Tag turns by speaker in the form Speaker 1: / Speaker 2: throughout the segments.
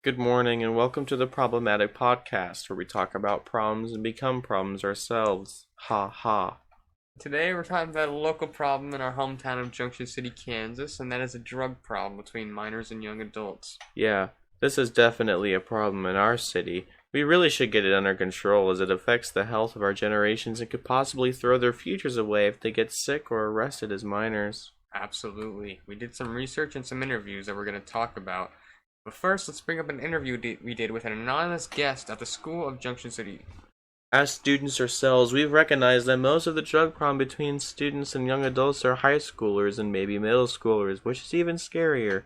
Speaker 1: Good morning and welcome to the Problematic Podcast, where we talk about problems and become problems ourselves. Ha ha.
Speaker 2: Today we're talking about a local problem in our hometown of Junction City, Kansas, and that is a drug problem between minors and young adults.
Speaker 1: Yeah, this is definitely a problem in our city. We really should get it under control as it affects the health of our generations and could possibly throw their futures away if they get sick or arrested as minors.
Speaker 2: Absolutely. We did some research and some interviews that we're going to talk about. But first, let's bring up an interview we did with an anonymous guest at the School of Junction City.
Speaker 1: As students ourselves, we've recognized that most of the drug problem between students and young adults are high schoolers and maybe middle schoolers, which is even scarier.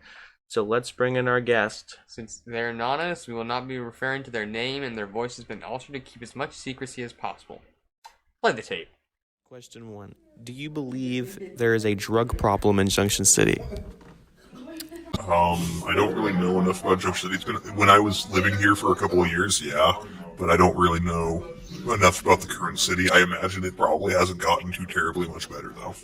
Speaker 1: So let's bring in our guest.
Speaker 2: Since they're anonymous, we will not be referring to their name, and their voice has been altered to keep as much secrecy as possible. Play the tape.
Speaker 1: Question 1. Do you believe there is a drug problem in Junction City?
Speaker 3: I don't really know enough about Junction City. It's been when I was living here for a couple of years, yeah, but I don't really know enough about the current city. I imagine it probably hasn't gotten too terribly much better, though.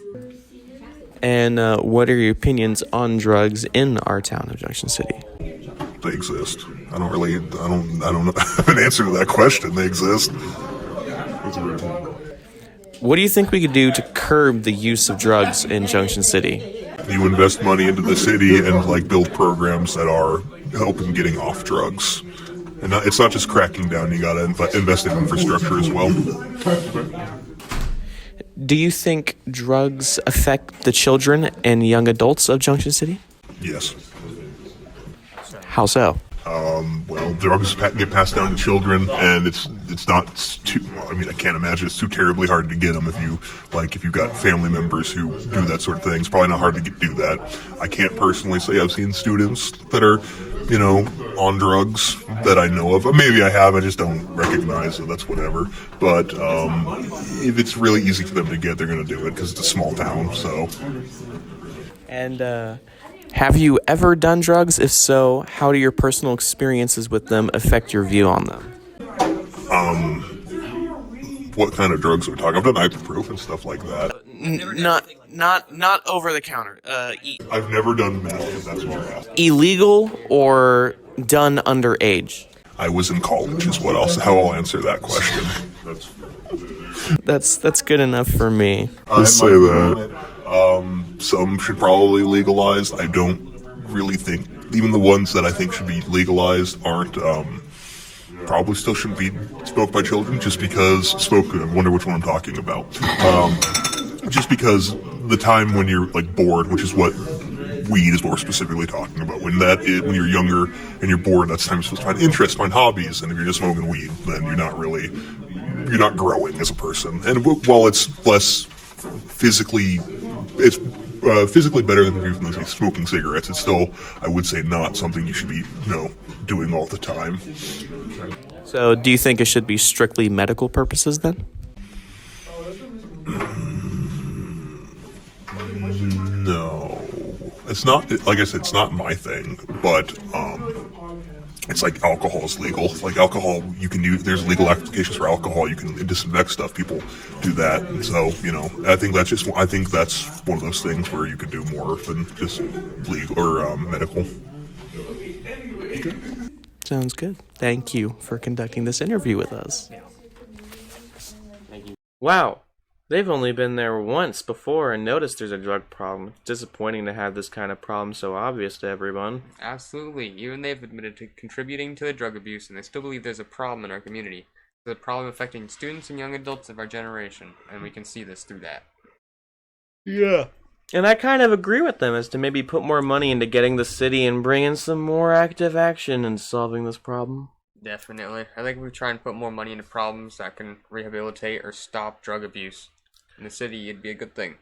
Speaker 1: And what are your opinions on drugs in our town of Junction City?
Speaker 3: They exist. I don't have an answer to that question. They exist.
Speaker 1: What do you think we could do to curb the use of drugs in Junction City?
Speaker 3: You invest money into the city and build programs that are helping getting off drugs. And it's not just cracking down. You gotta invest in infrastructure as well.
Speaker 1: Do you think drugs affect the children and young adults of Junction City?
Speaker 3: Yes.
Speaker 1: How so?
Speaker 3: Well, drugs get passed down to children, and it's not too. I mean, I can't imagine it's too terribly hard to get them if you've got family members who do that sort of thing. It's probably not hard to do that. I can't personally say I've seen students that are, on drugs that I know of. Maybe I have. I just don't recognize it. That's whatever. But if it's really easy for them to get, they're going to do it because it's a small town. So.
Speaker 1: And have you ever done drugs? If so, how do your personal experiences with them affect your view on them?
Speaker 3: What kind of drugs are we talking? I've done ibuprofen and stuff like that.
Speaker 1: Not over the counter.
Speaker 3: I've never done meth, if that's what you're asking.
Speaker 1: Illegal or done underage?
Speaker 3: I was in college, is how I'll answer that question.
Speaker 1: That's good enough for me.
Speaker 3: I'd say that some should probably legalize. I don't really think even the ones that I think should be legalized aren't. Probably still shouldn't be smoked by children, just because I wonder which one I'm talking about. Just because the time when you're bored, which is what weed is more specifically talking about. When you're younger and you're bored, that's the time you're supposed to find interests, find hobbies. And if you're just smoking weed, then you're not growing as a person. And while it's physically better than even smoking cigarettes, it's still, I would say, not something you should be, doing all the time.
Speaker 1: So, do you think it should be strictly medical purposes then?
Speaker 3: No, it's not. Like I said, it's not my thing, but it's like alcohol is legal. Like alcohol, you can do. There's legal applications for alcohol. You can disinfect stuff. People do that, and so I think that's one of those things where you could do more than just legal or medical.
Speaker 1: Sounds good. Thank you for conducting this interview with us. Thank you. Wow. They've only been there once before and noticed there's a drug problem. It's disappointing to have this kind of problem so obvious to everyone.
Speaker 2: Absolutely. Even they've admitted to contributing to the drug abuse, and they still believe there's a problem in our community. There's a problem affecting students and young adults of our generation, and we can see this through that.
Speaker 1: Yeah. And I kind of agree with them as to maybe put more money into getting the city and bring in some more active action in solving this problem.
Speaker 2: Definitely. I think if we try and put more money into problems that can rehabilitate or stop drug abuse in the city, it'd be a good thing.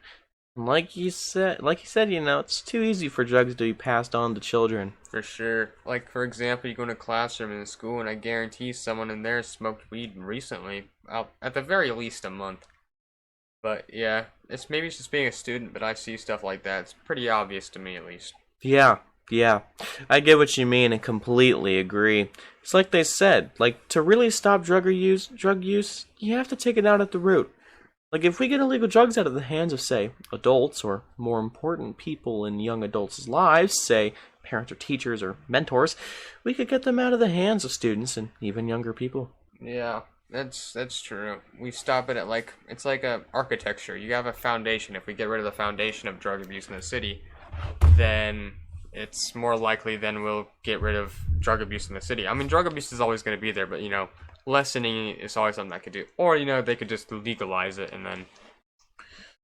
Speaker 1: Like you said, it's too easy for drugs to be passed on to children.
Speaker 2: For sure. For example, you go in a classroom in a school, and I guarantee someone in there smoked weed recently, at the very least a month. But yeah, it's just being a student, but I see stuff like that. It's pretty obvious to me, at least.
Speaker 1: Yeah. I get what you mean and completely agree. It's like they said, to really stop drug use, you have to take it out at the root. If we get illegal drugs out of the hands of, say, adults, or more important people in young adults' lives, say, parents or teachers or mentors, we could get them out of the hands of students and even younger people.
Speaker 2: Yeah, that's true. We stop it at like it's like a architecture. You have a foundation. If we get rid of the foundation of drug abuse in the city, then it's more likely then we'll get rid of drug abuse in the city. I mean, drug abuse is always going to be there, but lessening it is always something I could do. Or they could just legalize it and then,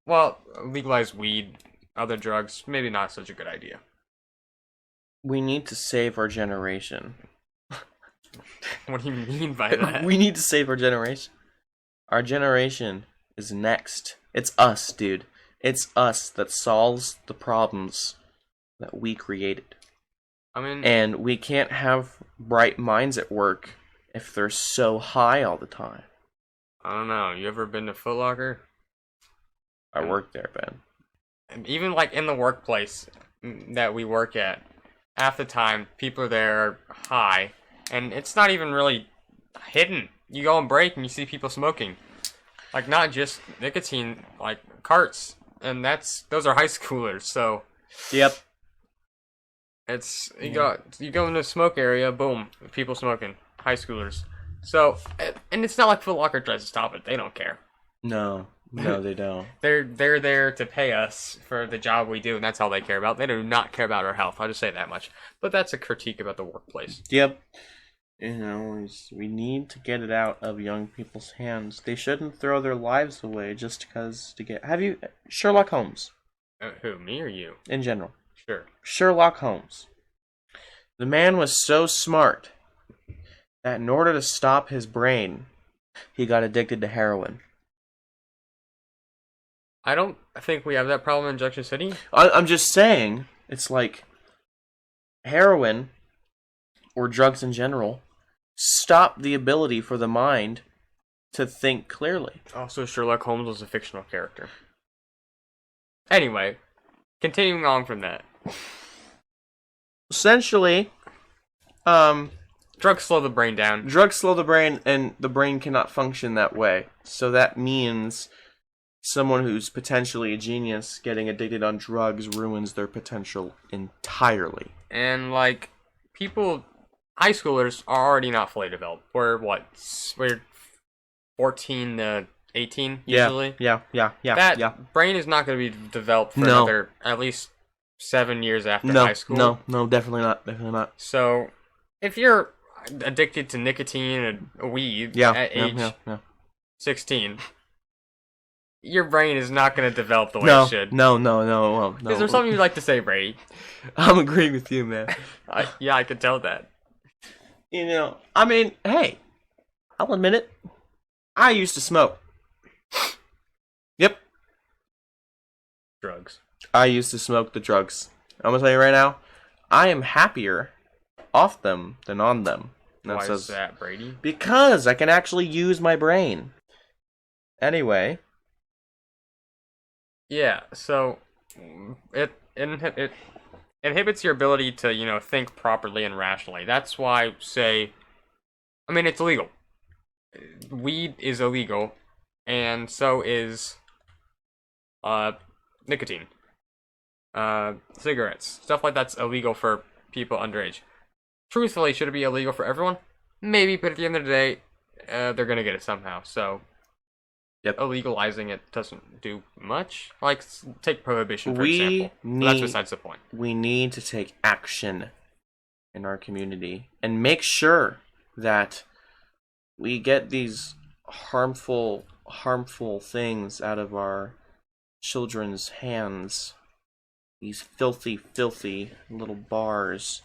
Speaker 2: well, legalize weed, other drugs. Maybe not such a good idea.
Speaker 1: We need to save our generation.
Speaker 2: What do you mean by that?
Speaker 1: We need to save our generation. Our generation is next. It's us, dude. It's us that solves the problems that we created.
Speaker 2: I mean,
Speaker 1: And we can't have bright minds at work if they're so high all the time.
Speaker 2: I don't know. You ever been to Foot Locker?
Speaker 1: I work there, Ben.
Speaker 2: And even like in the workplace that we work at, half the time people there are high, and it's not even really hidden. You go on break and you see people smoking, like not just nicotine, like carts, and those are high schoolers. So
Speaker 1: Yep.
Speaker 2: it's you go in the smoke area, boom, people smoking, high schoolers. So and it's not like Foot Locker tries to stop it. They don't care.
Speaker 1: No, they don't.
Speaker 2: They're there to pay us for the job we do, and that's all they care about. They do not care about our health. I'll just say that much. But that's a critique about the workplace.
Speaker 1: Yep. We need to get it out of young people's hands. They shouldn't throw their lives away just because to get... Have you... Sherlock Holmes,
Speaker 2: Who, me or you?
Speaker 1: in general.
Speaker 2: Sure.
Speaker 1: Sherlock Holmes. The man was so smart that in order to stop his brain, he got addicted to heroin.
Speaker 2: I don't think we have that problem in Junction City.
Speaker 1: I'm just saying, it's like heroin, or drugs in general, stop the ability for the mind to think clearly.
Speaker 2: Also, Sherlock Holmes was a fictional character. Anyway, continuing on from that.
Speaker 1: Essentially,
Speaker 2: Drugs slow the brain down.
Speaker 1: drugs slow the brain, and the brain cannot function that way. So that means someone who's potentially a genius getting addicted on drugs ruins their potential entirely.
Speaker 2: And, like, high schoolers are already not fully developed. We're 14 to 18, usually.
Speaker 1: Yeah.
Speaker 2: That brain is not going to be developed for another, at least 7 years after high school.
Speaker 1: No, definitely not.
Speaker 2: So, if you're addicted to nicotine and weed at age 16, your brain is not going to develop the way it should.
Speaker 1: No.
Speaker 2: Is there something you'd like to say, Brady?
Speaker 1: I'm agreeing with you, man.
Speaker 2: I could tell that.
Speaker 1: I mean, hey, I'll admit it. I used to smoke. Yep.
Speaker 2: Drugs.
Speaker 1: I used to smoke the drugs. I'm gonna tell you right now, I am happier off them than on them.
Speaker 2: Why is that, Brady?
Speaker 1: Because I can actually use my brain. Anyway.
Speaker 2: Yeah, so it inhibits your ability to, think properly and rationally. That's why, it's illegal. Weed is illegal, and so is nicotine. Cigarettes. Stuff like that's illegal for people underage. Truthfully, should it be illegal for everyone? Maybe, but at the end of the day, they're gonna get it somehow, so...
Speaker 1: Yep.
Speaker 2: Illegalizing it doesn't do much. Like, take prohibition, for example. That's besides the point.
Speaker 1: We need to take action in our community and make sure that we get these harmful things out of our children's hands. These filthy little bars.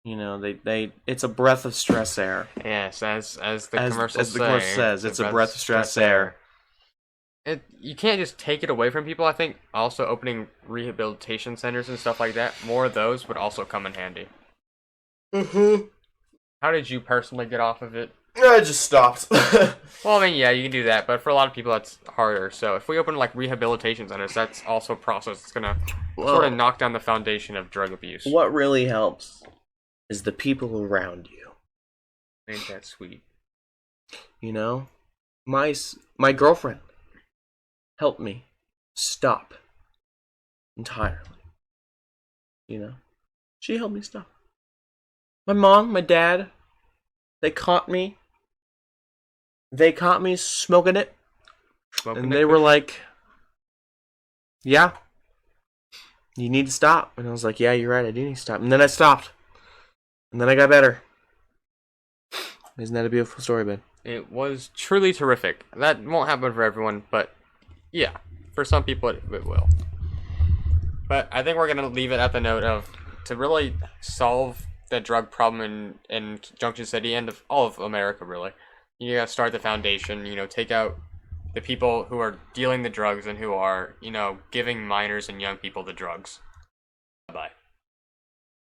Speaker 1: It's a breath of stress air.
Speaker 2: Yes, as the commercial
Speaker 1: says, it's a breath of stress air.
Speaker 2: You can't just take it away from people. I think also opening rehabilitation centers and stuff like that, more of those would also come in handy.
Speaker 1: Mm-hmm.
Speaker 2: How did you personally get off of it?
Speaker 1: I just stopped.
Speaker 2: Well, yeah, you can do that, but for a lot of people that's harder. So if we open rehabilitation centers, that's also a process that's gonna sort of knock down the foundation of drug abuse.
Speaker 1: What really helps is the people around you.
Speaker 2: Ain't that sweet?
Speaker 1: My girlfriend helped me stop entirely. She helped me stop. My mom, my dad, they caught me. They caught me smoking it.
Speaker 2: Smoking
Speaker 1: And
Speaker 2: it,
Speaker 1: they were
Speaker 2: Kush?
Speaker 1: like, yeah, you need to stop. And I was like, yeah, you're right, I do need to stop. And then I stopped. And then I got better. Isn't that a beautiful story, Ben?
Speaker 2: It was truly terrific. That won't happen for everyone, but yeah, for some people it will. But I think we're gonna leave it at the note of, to really solve the drug problem in Junction City and all of America, really, you gotta start the foundation. Take out the people who are dealing the drugs and who are, giving minors and young people the drugs. Bye.